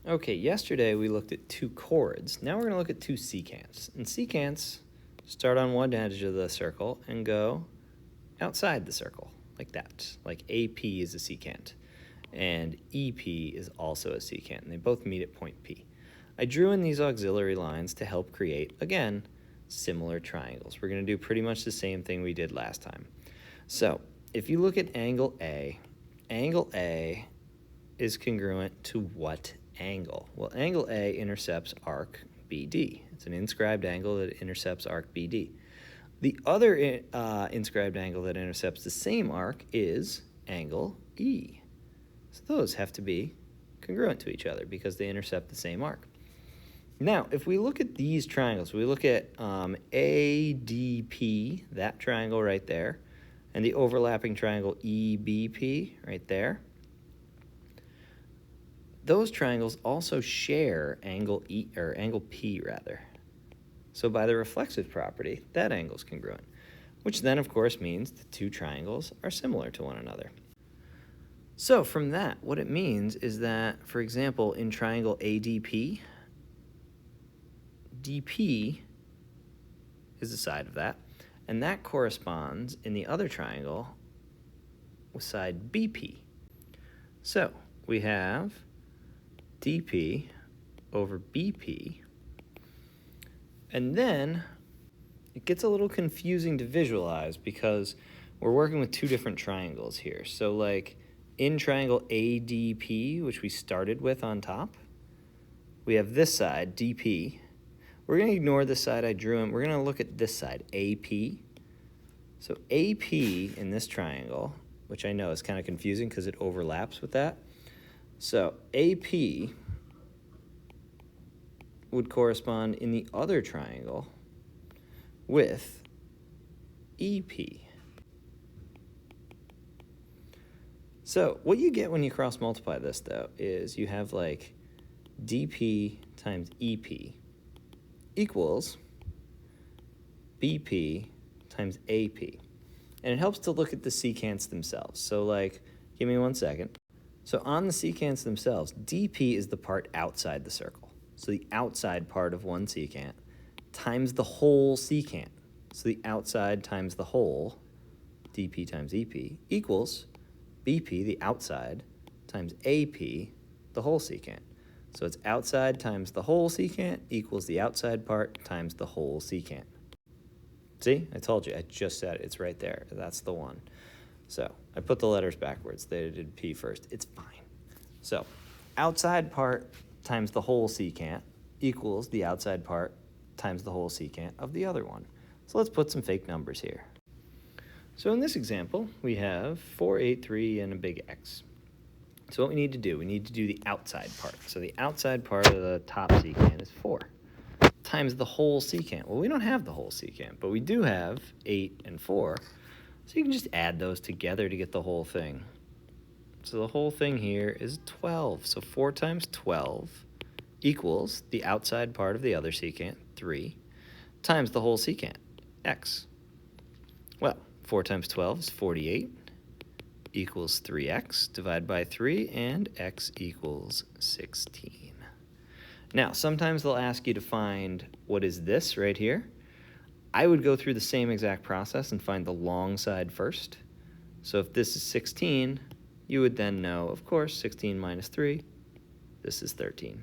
Okay, yesterday we looked at two chords. Now we're going to look at two secants. And secants start on one edge of the circle and go outside the circle, like that. Like AP is a secant, and EP is also a secant, and they both meet at point P. I drew in these auxiliary lines to help create, again, similar triangles. We're going to do pretty much the same thing we did last time. So if you look at angle A is congruent to what angle? Well, angle A intercepts arc BD. It's an inscribed angle that intercepts arc BD. The other inscribed angle that intercepts the same arc is angle E. So those have to be congruent to each other because they intercept the same arc. Now, if we look at these triangles, we look at ADP, that triangle right there, and the overlapping triangle EBP right there. Those triangles also share angle E, or angle P rather. So by the reflexive property, that angle is congruent, which then of course means the two triangles are similar to one another. So from that, what it means is that, for example, in triangle ADP, DP is the side of that, and that corresponds in the other triangle with side BP. So we have DP over BP, and then it gets a little confusing to visualize because we're working with two different triangles here. So like in triangle ADP, which we started with on top, we have this side, DP. We're going to ignore the side I drew in. We're going to look at this side, AP. So AP in this triangle, which I know is kind of confusing because it overlaps with that. So AP would correspond in the other triangle with EP. So what you get when you cross multiply this, though, is you have like DP times EP equals BP times AP. And it helps to look at the secants themselves. So like, give me 1 second. So on the secants themselves, DP is the part outside the circle. So the outside part of one secant times the whole secant. So the outside times the whole, DP times EP, equals BP, the outside, times AP, the whole secant. So it's outside times the whole secant equals the outside part times the whole secant. See, I told you, I just said it. It's right there. That's the one. So I put the letters backwards. They did P first. It's fine. So outside part times the whole secant equals the outside part times the whole secant of the other one. So let's put some fake numbers here. So in this example, we have 4, 8, 3, and a big X. So what we need to do the outside part. So the outside part of the top secant is 4 times the whole secant. Well, we don't have the whole secant, but we do have 8 and 4. So you can just add those together to get the whole thing. So the whole thing here is 12. So 4 times 12 equals the outside part of the other secant, 3, times the whole secant, X. Well, 4 times 12 is 48. Equals 3x, divide by 3, and x equals 16. Now, sometimes they'll ask you to find what is this right here. I would go through the same exact process and find the long side first. So if this is 16, you would then know, of course, 16 minus 3, this is 13.